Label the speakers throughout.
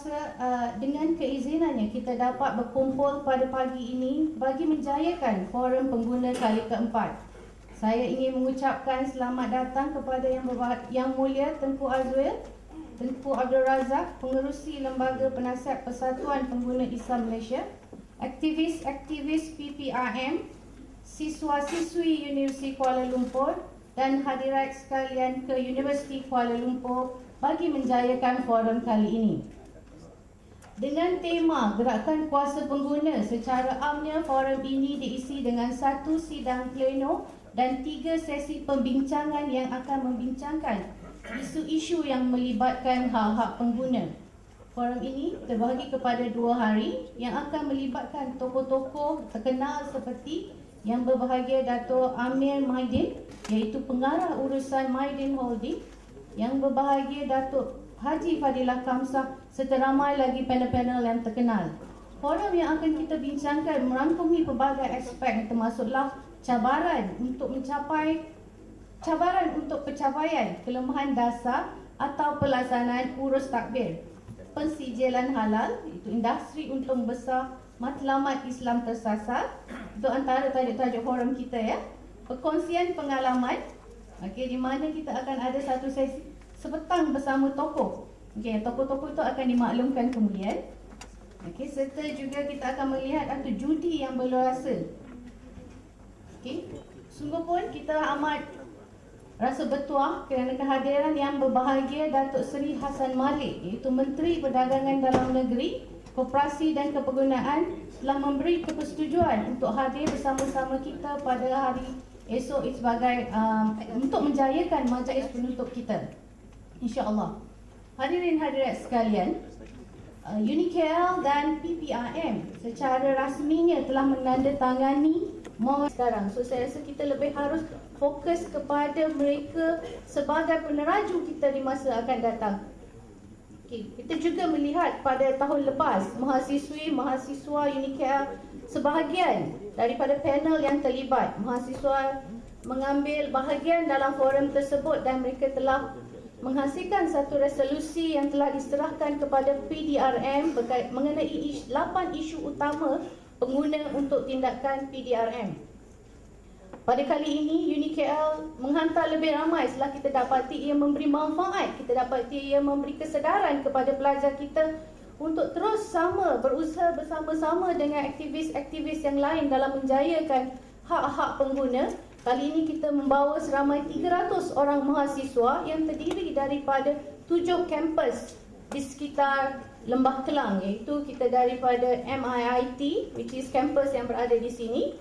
Speaker 1: berkuasa, dengan keizinannya kita dapat berkumpul pada pagi ini bagi menjayakan Forum Pengguna kali keempat. Saya ingin mengucapkan selamat datang kepada Yang Mulia Tengku Azwil, Tengku Abdul Razak, Pengerusi Lembaga Penasihat Persatuan Pengguna Islam Malaysia, aktivis-aktivis PPRM, siswa-siswi Universiti Kuala Lumpur dan hadirat sekalian ke Universiti Kuala Lumpur bagi menjayakan forum kali ini. Dengan tema Gerakan Kuasa Pengguna, secara amnya forum ini diisi dengan 1 sidang pleno dan 3 sesi pembincangan yang akan membincangkan isu-isu yang melibatkan hak-hak pengguna. Forum ini terbahagi kepada 2 hari yang akan melibatkan tokoh-tokoh terkenal seperti Yang Berbahagia Dato' Amir Maidin, iaitu pengarah urusan Maidin Holding, Yang Berbahagia Dato' Haji Fadilah Kamsah, serta ramai lagi panel-panel yang terkenal. Forum yang akan kita bincangkan merangkumi pelbagai aspek, termasuklah cabaran untuk pencapaian kelemahan dasar atau pelaksanaan urus takbir, pensijilan halal, iaitu industri untung besar, matlamat Islam tersasar, itu antara tajuk-tajuk forum kita ya. Perkongsian pengalaman, di mana kita akan ada satu sesi sepetang bersama tokoh. Tokoh-tokoh itu akan dimaklumkan kemudian. Serta juga kita akan melihat atau judi yang berluasa. Sungguh pun kita amat rasa bertuah kerana kehadiran Yang Berbahagia Datuk Seri Hassan Malik, iaitu Menteri Perdagangan Dalam Negeri, Koperasi dan Kepergunaan, telah memberi kepersetujuan untuk hadir bersama-sama kita pada hari esok sebagai untuk menjayakan majlis penutup kita, insya-Allah. Hadirin hadirat sekalian, UniKL dan PPRM secara rasminya telah menandatangani MOU sekarang. So saya rasa kita lebih harus fokus kepada mereka sebagai peneraju kita di masa akan datang. Kita juga melihat pada tahun lepas mahasiswa UniKL, sebahagian daripada panel yang terlibat, mahasiswa mengambil bahagian dalam forum tersebut dan mereka telah menghasilkan satu resolusi yang telah diserahkan kepada PDRM mengenai 8 isu utama pengguna untuk tindakan PDRM. Pada kali ini UniKL menghantar lebih ramai setelah kita dapati ia memberi manfaat, kita dapati ia memberi kesedaran kepada pelajar kita untuk terus berusaha bersama-sama dengan aktivis-aktivis yang lain dalam menjayakan hak-hak pengguna. Kali ini kita membawa seramai 300 orang mahasiswa yang terdiri daripada 7 kampus di sekitar Lembah Kelang, iaitu kita daripada MIIT, which is kampus yang berada di sini,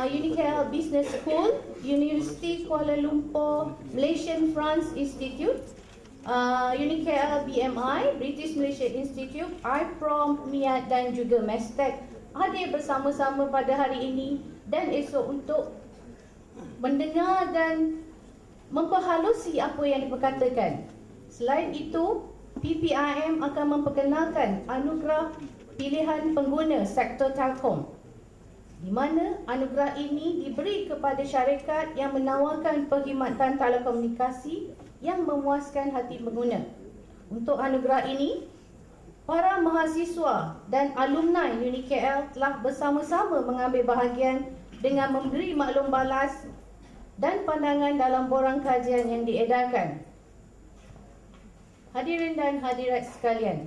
Speaker 1: UniKL Business School, Universiti Kuala Lumpur Malaysian France Institute, UniKL BMI, British Malaysia Institute, IPROM, MIAT dan juga MESTEC hadir bersama-sama pada hari ini dan esok untuk mendengar dan memperhalusi apa yang diperkatakan. Selain itu, PPRM akan memperkenalkan anugerah pilihan pengguna sektor Telkom, di mana anugerah ini diberi kepada syarikat yang menawarkan perkhidmatan telekomunikasi yang memuaskan hati pengguna. Untuk anugerah ini, para mahasiswa dan alumni UniKL telah bersama-sama mengambil bahagian dengan memberi maklum balas dan pandangan dalam borang kajian yang diedarkan. Hadirin dan hadirat sekalian,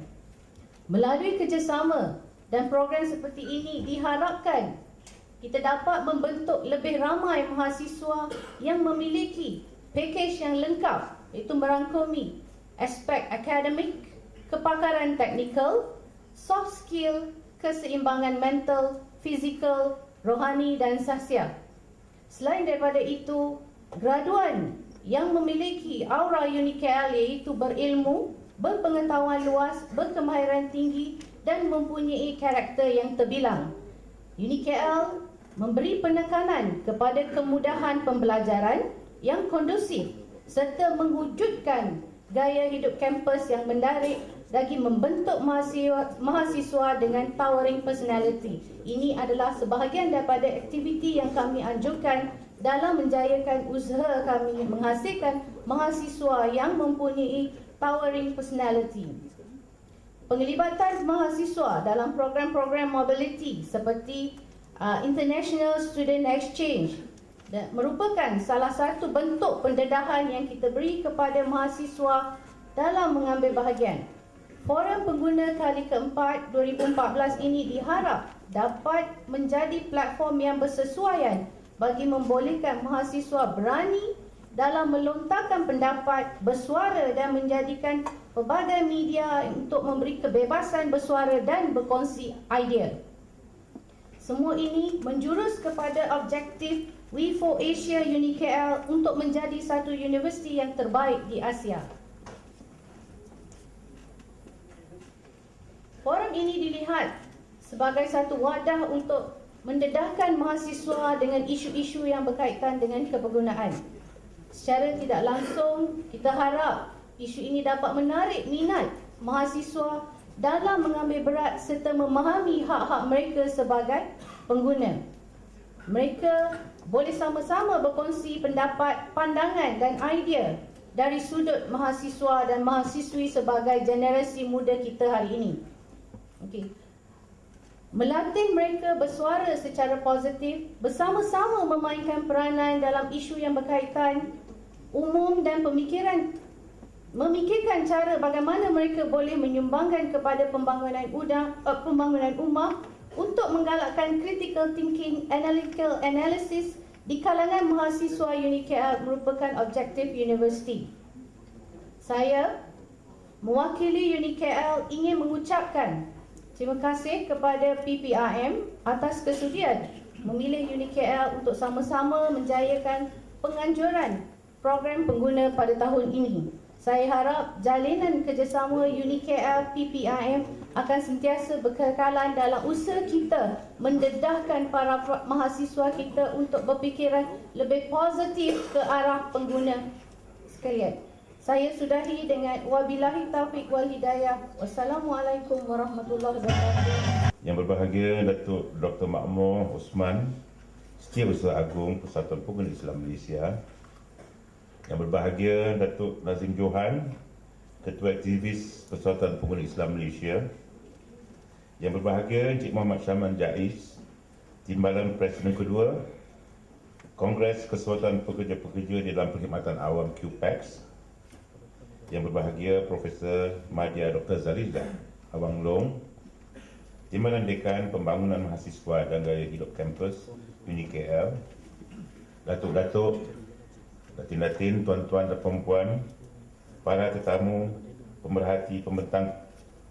Speaker 1: melalui kerjasama dan program seperti ini diharapkan kita dapat membentuk lebih ramai mahasiswa yang memiliki pakej yang lengkap, iaitu merangkumi aspek akademik, kepakaran teknikal, soft skill, keseimbangan mental, fizikal, rohani dan sahsiah. Selain daripada itu, graduan yang memiliki aura UniKL, iaitu berilmu, berpengetahuan luas, berkemahiran tinggi dan mempunyai karakter yang terbilang. UniKL memberi penekanan kepada kemudahan pembelajaran yang kondusif serta mewujudkan gaya hidup kampus yang menarik bagi membentuk mahasiswa dengan towering personality. Ini adalah sebahagian daripada aktiviti yang kami anjurkan dalam menjayakan usaha kami menghasilkan mahasiswa yang mempunyai towering personality. Penglibatan mahasiswa dalam program-program mobility seperti International Student Exchange merupakan salah satu bentuk pendedahan yang kita beri kepada mahasiswa dalam mengambil bahagian. Forum pengguna kali keempat 2014 ini diharap dapat menjadi platform yang bersesuaian bagi membolehkan mahasiswa berani dalam melontarkan pendapat, bersuara dan menjadikan pelbagai media untuk memberi kebebasan bersuara dan berkongsi idea. Semua ini menjurus kepada objektif We4Asia UniKL untuk menjadi satu universiti yang terbaik di Asia. Forum ini dilihat sebagai satu wadah untuk mendedahkan mahasiswa dengan isu-isu yang berkaitan dengan kepergunaan. Secara tidak langsung, kita harap isu ini dapat menarik minat mahasiswa dalam mengambil berat serta memahami hak-hak mereka sebagai pengguna. Mereka boleh sama-sama berkongsi pendapat, pandangan dan idea dari sudut mahasiswa dan mahasiswi sebagai generasi muda kita hari ini. Okey. Melatih mereka bersuara secara positif, bersama-sama memainkan peranan dalam isu yang berkaitan umum dan memikirkan cara bagaimana mereka boleh menyumbangkan kepada pembangunan ummah untuk menggalakkan critical thinking, analytical analysis di kalangan mahasiswa UniKL merupakan objektif universiti. Saya mewakili UniKL ingin mengucapkan terima kasih kepada PPRM atas kesudian memilih UniKL untuk sama-sama menjayakan penganjuran program pengguna pada tahun ini. Saya harap jalinan kerjasama UniKL PPRM akan sentiasa berkekalan dalam usaha kita mendedahkan para mahasiswa kita untuk berfikiran lebih positif ke arah pengguna sekalian. Saya sudahi dengan wabillahi taufiq wal hidayah. Wassalamualaikum warahmatullahi wabarakatuh.
Speaker 2: Yang berbahagia Datuk Dr. Makmur Osman, Setiausaha Agung Persatuan Pengguna Islam Malaysia. Yang berbahagia Datuk Nazim Johan, Ketua Aktivis Persatuan Pengguna Islam Malaysia. Yang berbahagia Encik Muhammad Syaman Jais, Timbalan Presiden Kedua, Kongres Kesatuan Pekerja-Pekerja di dalam Perkhidmatan Awam QPEX. Yang berbahagia Profesor Madya Dr. Zalidah Abang Long, Timbalan Dekan Pembangunan Mahasiswa dan Gaya Hidup Kampus UniKL, Datuk-datuk, datin-datin, tuan-tuan dan puan-puan, para tetamu, pemerhati, pembentang,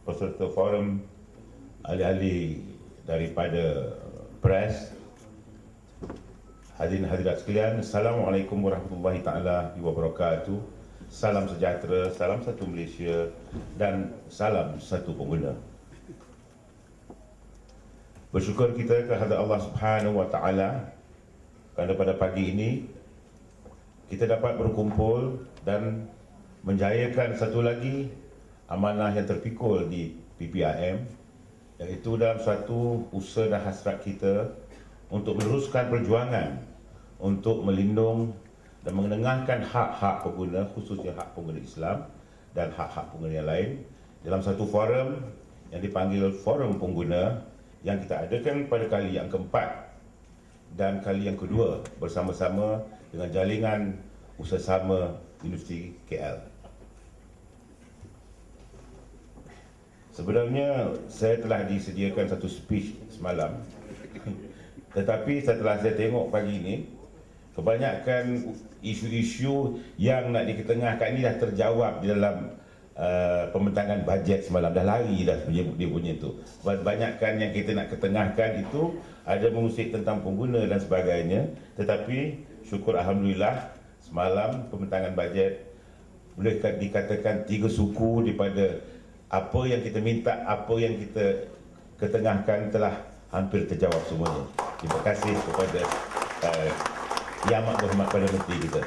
Speaker 2: peserta forum, ahli-ahli daripada pres, hadirin hadirat sekalian, Assalamualaikum warahmatullahi taala wabarakatuh. Salam sejahtera, salam satu Malaysia dan salam satu pengguna. Bersyukur kita kehadrat Allah Subhanahu wa taala kerana pada pagi ini kita dapat berkumpul dan menjayakan satu lagi amanah yang terpikul di PPRM, iaitu dalam satu usaha dan hasrat kita untuk meneruskan perjuangan untuk melindung dan mengenengahkan hak-hak pengguna, khususnya hak pengguna Islam dan hak-hak pengguna yang lain dalam satu forum yang dipanggil Forum Pengguna yang kita adakan pada kali yang keempat dan kali yang kedua bersama-sama dengan jaringan usaha sama Universiti KL. Sebenarnya saya telah disediakan satu speech semalam, tetapi setelah saya tengok pagi ini, kebanyakan isu-isu yang nak diketengahkan ini dah terjawab di dalam pembentangan bajet semalam. Dah lari dah dia punya tu. Banyakkan yang kita nak ketengahkan itu ada mengusik tentang pengguna dan sebagainya. Tetapi syukur Alhamdulillah semalam pembentangan bajet boleh dikatakan 3 suku daripada apa yang kita minta, apa yang kita ketengahkan telah hampir terjawab semuanya. Terima kasih kepada Yang Amat Berhormat pada Menteri kita.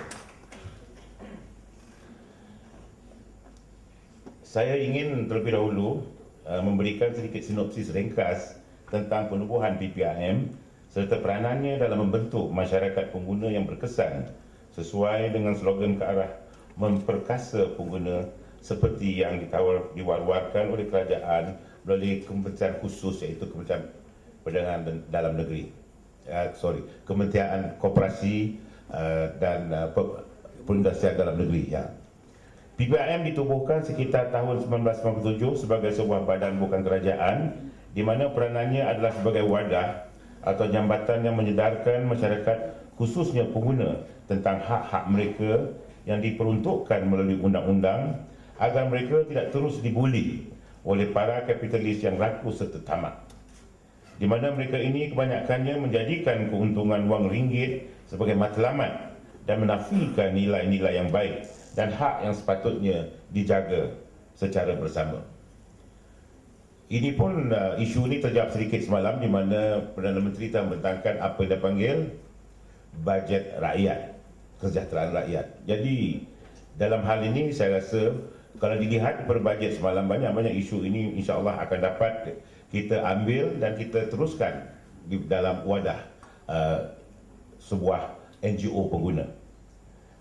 Speaker 2: Saya ingin terlebih dahulu memberikan sedikit sinopsis ringkas tentang penubuhan PPRM serta peranannya dalam membentuk masyarakat pengguna yang berkesan sesuai dengan slogan ke arah memperkasa pengguna seperti yang diwar-warkan oleh kerajaan melalui kementerian khusus, iaitu Kementerian Perdagangan Dalam Negeri, Kementerian Koperasi dan Perindustrian Dalam Negeri. Ya. PPIM ditubuhkan sekitar tahun 1997 sebagai sebuah badan bukan kerajaan, di mana peranannya adalah sebagai wadah atau jambatan yang menyedarkan masyarakat, khususnya pengguna, tentang hak-hak mereka yang diperuntukkan melalui undang-undang, agar mereka tidak terus dibuli oleh para kapitalis yang rakus serta tamak, di mana mereka ini kebanyakannya menjadikan keuntungan wang ringgit sebagai matlamat dan menafikan nilai-nilai yang baik dan hak yang sepatutnya dijaga secara bersama. Ini pun isu ini terjawab sedikit semalam, di mana Perdana Menteri telah membentangkan apa yang dipanggil bajet rakyat, kesejahteraan rakyat. Jadi dalam hal ini saya rasa kalau dilihat per bajet semalam, banyak-banyak isu ini insya-Allah akan dapat kita ambil dan kita teruskan di dalam wadah sebuah NGO pengguna.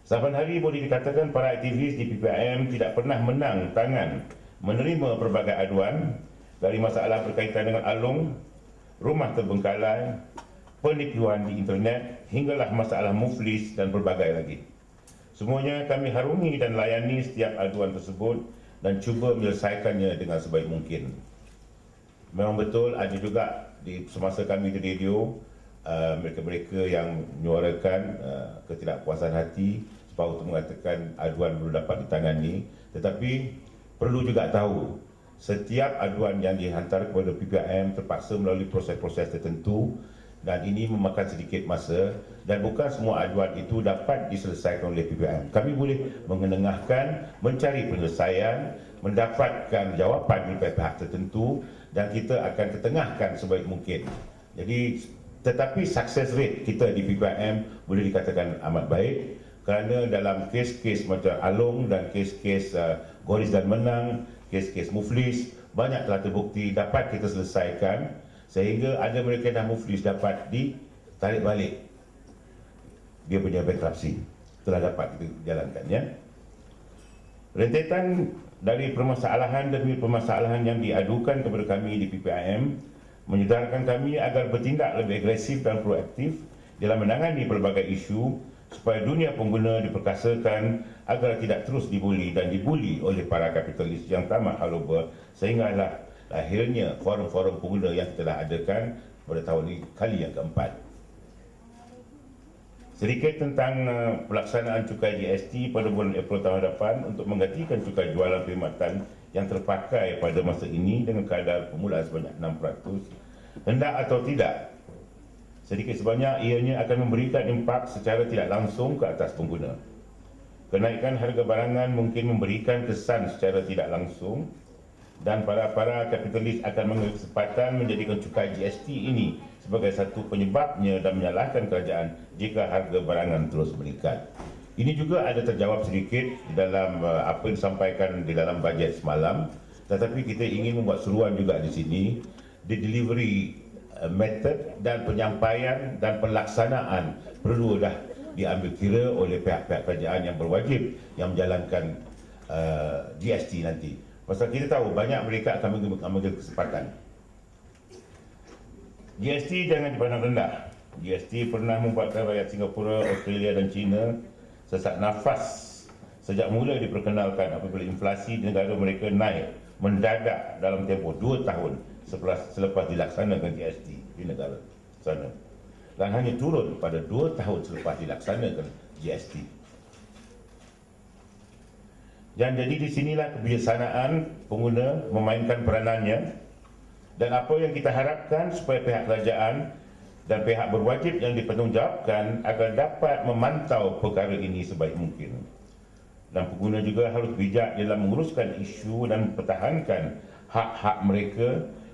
Speaker 2: Saban hari boleh dikatakan para aktivis di PPIM tidak pernah menang tangan menerima pelbagai aduan, dari masalah berkaitan dengan alung, rumah terbengkalai, penipuan di internet, hinggalah masalah muflis dan pelbagai lagi. Semuanya kami harungi dan layani setiap aduan tersebut dan cuba menyelesaikannya dengan sebaik mungkin. Memang betul ada juga di semasa kami di radio, mereka-mereka yang menyuarakan ketidakpuasan hati sebab untuk mengatakan aduan belum dapat ditangani. Tetapi perlu juga tahu, setiap aduan yang dihantar kepada PPIM terpaksa melalui proses-proses tertentu, dan ini memakan sedikit masa, dan bukan semua aduan itu dapat diselesaikan oleh PPIM. Kami boleh mengenengahkan, mencari penyelesaian, mendapatkan jawapan dari pihak tertentu, dan kita akan ketengahkan sebaik mungkin. Jadi tetapi success rate kita di PPIM boleh dikatakan amat baik, kerana dalam kes-kes macam alung dan kes-kes Goris dan Menang, kes-kes muflis, banyak telah terbukti dapat kita selesaikan, sehingga ada mereka dah muflis dapat ditarik balik dia punya bankruptcy, telah dapat kita jalankan. Ya. Rentetan dari permasalahan demi permasalahan yang diadukan kepada kami di PPIM menyedarkan kami agar bertindak lebih agresif dan proaktif dalam menangani pelbagai isu, supaya dunia pengguna diperkasakan agar tidak terus dibuli dan dibuli oleh para kapitalis yang tamak haluba, sehinggalah lahirnya forum-forum pengguna yang telah adakan pada tahun ini kali yang keempat. Sedikit tentang pelaksanaan cukai GST pada bulan April tahun depan untuk menggantikan cukai jualan perkhidmatan yang terpakai pada masa ini dengan kadar permulaan sebanyak 6%. Hendak atau tidak, sedikit sebanyak ianya akan memberikan impak secara tidak langsung ke atas pengguna. Kenaikan harga barangan mungkin memberikan kesan secara tidak langsung, dan para kapitalis akan mengambil kesempatan menjadikan cukai GST ini sebagai satu penyebabnya dan menyalahkan kerajaan jika harga barangan terus meningkat. Ini juga ada terjawab sedikit di dalam apa yang disampaikan di dalam bajet semalam, tetapi kita ingin membuat seruan juga di sini. The delivery method dan penyampaian dan pelaksanaan perlu dah diambil kira oleh pihak-pihak kerajaan yang berwajib yang menjalankan GST nanti. Pasal kita tahu banyak mereka akan mengambil kesempatan. GST jangan dipandang rendah. GST pernah membuatkan rakyat Singapura, Australia dan China sesak nafas sejak mula diperkenalkan apabila inflasi di negara mereka naik mendadak dalam tempoh 2 tahun selepas dilaksanakan GST di negara sana, dan hanya turun pada 2 tahun selepas dilaksanakan GST. Dan jadi di sinilah kebijaksanaan pengguna memainkan peranannya, dan apa yang kita harapkan supaya pihak kerajaan dan pihak berwajib yang dipertanggungjawabkan agar dapat memantau perkara ini sebaik mungkin. Dan pengguna juga harus bijak dalam menguruskan isu dan mempertahankan hak-hak mereka,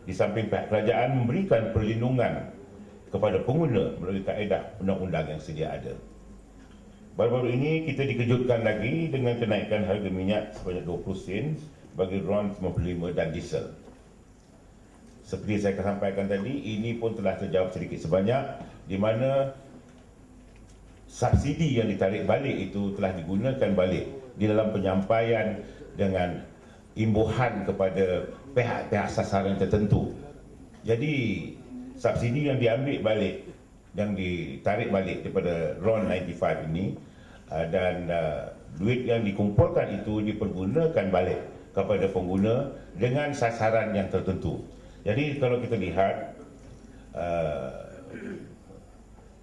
Speaker 2: di samping pihak kerajaan memberikan perlindungan kepada pengguna melalui kaedah undang-undang yang sedia ada. Baru-baru ini kita dikejutkan lagi dengan kenaikan harga minyak sebanyak 20 sen bagi RON 95 dan diesel. Seperti saya sampaikan tadi, ini pun telah terjawab sedikit sebanyak, di mana subsidi yang ditarik balik itu telah digunakan balik di dalam penyampaian dengan imbuhan kepada pihak-pihak sasaran tertentu. Jadi subsidi yang diambil balik, yang ditarik balik daripada RON 95 ini dan duit yang dikumpulkan itu dipergunakan balik kepada pengguna dengan sasaran yang tertentu. Jadi kalau kita lihat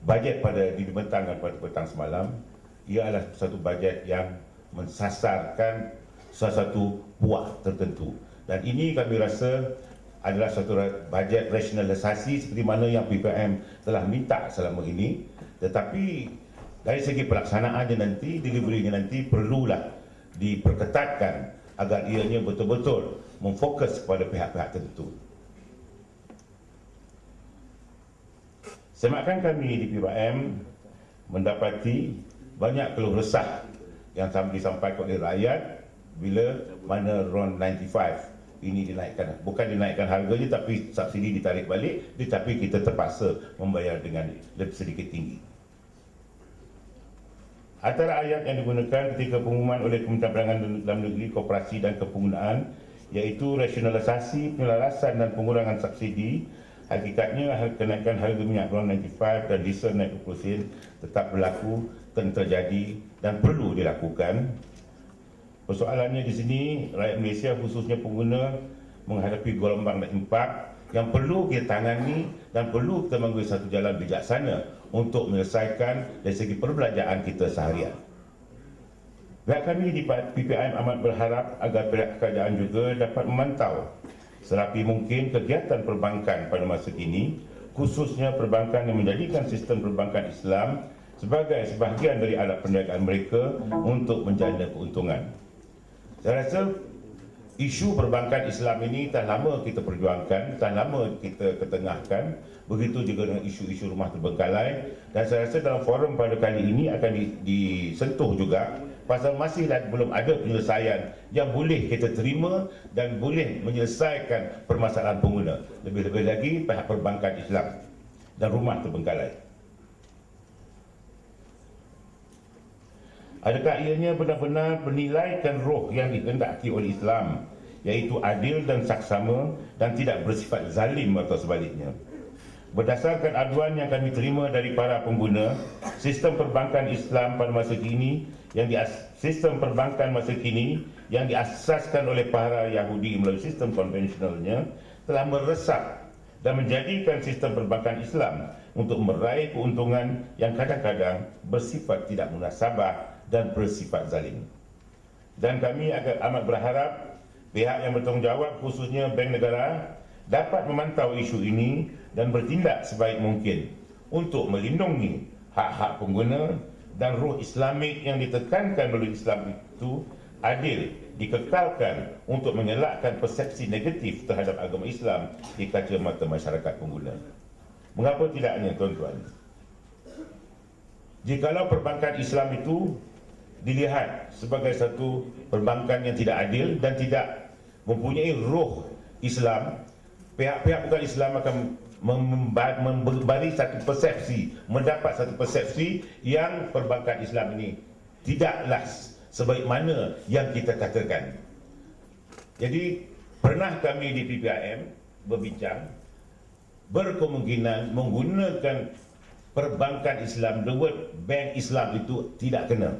Speaker 2: bajet pada dibentangkan pada petang semalam, ia adalah satu bajet yang mensasarkan sesuatu puak tertentu, dan ini kami rasa adalah satu bajet rasionalisasi seperti mana yang PPM telah minta selama ini. Tetapi dari segi pelaksanaannya nanti, deliverynya nanti perlulah diperketatkan agar ianya betul-betul memfokus kepada pihak-pihak tertentu. Semakan kami di PPM mendapati banyak keluh resah yang disampaikan oleh rakyat bila mana RON 95 ini dinaikkan. Bukan dinaikkan harganya, tapi subsidi ditarik balik, tetapi kita terpaksa membayar dengan lebih sedikit tinggi. Antara ayat yang digunakan ketika pengumuman oleh Kementerian Perdagangan Dalam Negeri, Koperasi dan Kepenggunaan, iaitu rasionalisasi, penyelarasan dan pengurangan subsidi. Hakikatnya kenaikan harga minyak RON 95 dan diesel naik 20% tetap berlaku dan terjadi dan perlu dilakukan. Persoalannya di sini, rakyat Malaysia khususnya pengguna menghadapi gelombang dan impak yang perlu kita tangani dan perlu kita mengambil satu jalan bijaksana untuk menyelesaikan dari segi perbelanjaan kita seharian. Pihak kami di PPM amat berharap agar pihak kerajaan juga dapat memantau serapi mungkin kegiatan perbankan pada masa kini, khususnya perbankan yang menjadikan sistem perbankan Islam sebagai sebahagian dari alat perniagaan mereka untuk menjana keuntungan. Saya rasa isu perbankan Islam ini tak lama kita perjuangkan, tak lama kita ketengahkan. Begitu juga dengan isu-isu rumah terbengkalai, dan saya rasa dalam forum pada kali ini akan disentuh juga pasal masih belum ada penyelesaian yang boleh kita terima dan boleh menyelesaikan permasalahan pengguna, lebih-lebih lagi pihak perbankan Islam dan rumah terbengkalai. Adakah ianya benar-benar menilaikan roh yang dikehendaki oleh Islam, iaitu adil dan saksama dan tidak bersifat zalim atau sebaliknya? Berdasarkan aduan yang kami terima dari para pengguna, sistem perbankan Islam pada masa kini yang diasaskan oleh para Yahudi melalui sistem konvensionalnya telah meresap dan menjadikan sistem perbankan Islam untuk meraih keuntungan yang kadang-kadang bersifat tidak munasabah dan bersifat zalim. Dan kami amat berharap pihak yang bertanggungjawab, khususnya Bank Negara, dapat memantau isu ini dan bertindak sebaik mungkin untuk melindungi hak-hak pengguna dan roh Islamik yang ditekankan oleh Islam itu adil dikekalkan untuk mengelakkan persepsi negatif terhadap agama Islam di kacamata masyarakat pengguna. Mengapa tidaknya, tuan-tuan? Jikalau perbankan Islam itu dilihat sebagai satu perbankan yang tidak adil dan tidak mempunyai roh Islam, pihak-pihak bukan Islam akan memberi satu persepsi, mendapat satu persepsi yang perbankan Islam ini tidaklah sebaik mana yang kita katakan. Jadi pernah kami di PPM berbincang, berkemungkinan menggunakan perbankan Islam, the word bank Islam itu tidak kena.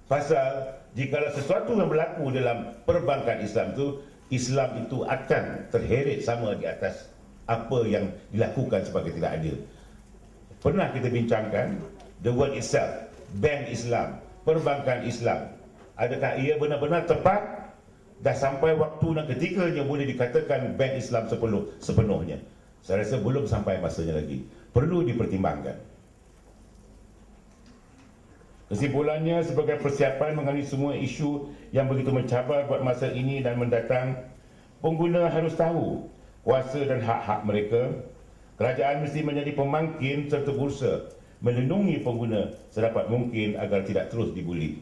Speaker 2: Pasal jika sesuatu yang berlaku dalam perbankan Islam itu akan terheret sama di atas apa yang dilakukan sebagai tidak adil. Pernah kita bincangkan the word itself, bank Islam, perbankan Islam, adakah ia benar-benar tepat? Dah sampai waktu dan ketikanya boleh dikatakan bank Islam sepenuhnya? Saya rasa belum sampai masanya lagi, perlu dipertimbangkan. Kesimpulannya, sebagai persiapan mengenai semua isu yang begitu mencabar buat masa ini dan mendatang, pengguna harus tahu kuasa dan hak-hak mereka. Kerajaan mesti menjadi pemangkin serta berusaha melindungi pengguna sedapat mungkin agar tidak terus dibuli.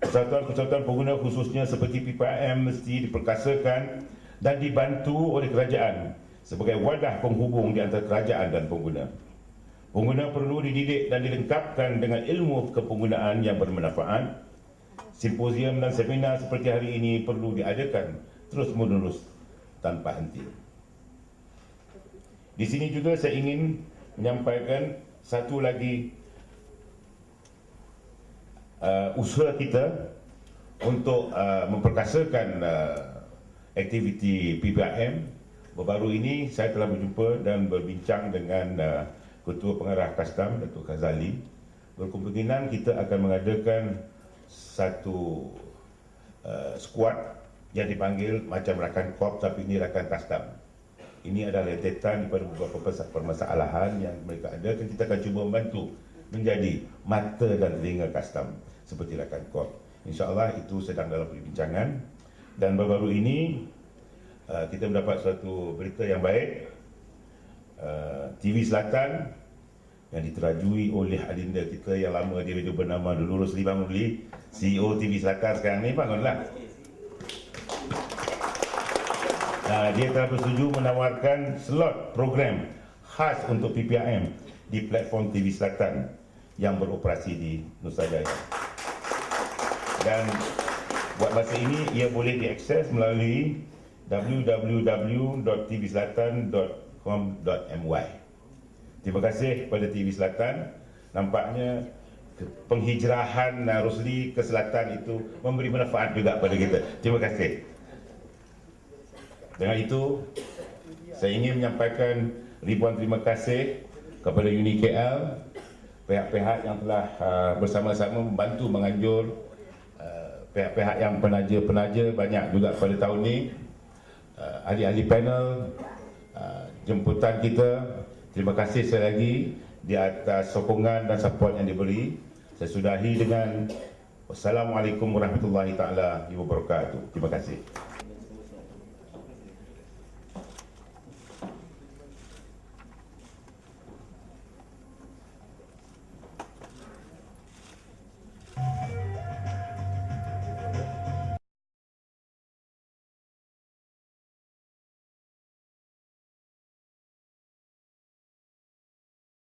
Speaker 2: Persatuan-persatuan pengguna khususnya seperti PPM mesti diperkasakan dan dibantu oleh kerajaan sebagai wadah penghubung di antara kerajaan dan pengguna. Pengguna perlu dididik dan dilengkapkan dengan ilmu kepenggunaan yang bermanfaat simposium dan seminar seperti hari ini perlu diadakan terus-menerus tanpa henti. Di sini juga saya ingin menyampaikan satu lagi usaha kita untuk memperkasakan aktiviti PPIM. Baru-baru ini saya telah berjumpa dan berbincang dengan Ketua Pengarah Kastam, Datuk Khazali. Berkemungkinan kita akan mengadakan satu skuad yang dipanggil macam rakan KOP, tapi ini rakan Kastam. Ini adalah rentetan daripada beberapa permasalahan yang mereka ada, dan kita akan cuba membantu menjadi mata dan telinga Kastam seperti rakan KOP. InsyaAllah itu sedang dalam perbincangan. Dan baru-baru ini kita mendapat suatu berita yang baik. TV Selatan yang diterajui oleh adinda kita yang lama dia bernama Dulu Rosli Bangunli, CEO TV Selatan sekarang ni, bangunlah. Dia telah bersetuju menawarkan slot program khas untuk PPIM di platform TV Selatan yang beroperasi di Nusajaya. Dan buat masa ini ia boleh diakses melalui www.tvselatan.com.my. Terima kasih kepada TV Selatan. Nampaknya penghijrahan Rosli ke Selatan itu memberi manfaat juga kepada kita. Terima kasih. Dengan itu, saya ingin menyampaikan ribuan terima kasih kepada Uni KL, pihak-pihak yang telah bersama-sama membantu menganjur, pihak-pihak yang penaja-penaja banyak juga pada tahun ini, ahli-ahli panel, jemputan kita. Terima kasih sekali lagi di atas sokongan dan support yang diberi. Saya sudahi dengan wassalamualaikum warahmatullahi taala wabarakatuh. Terima kasih.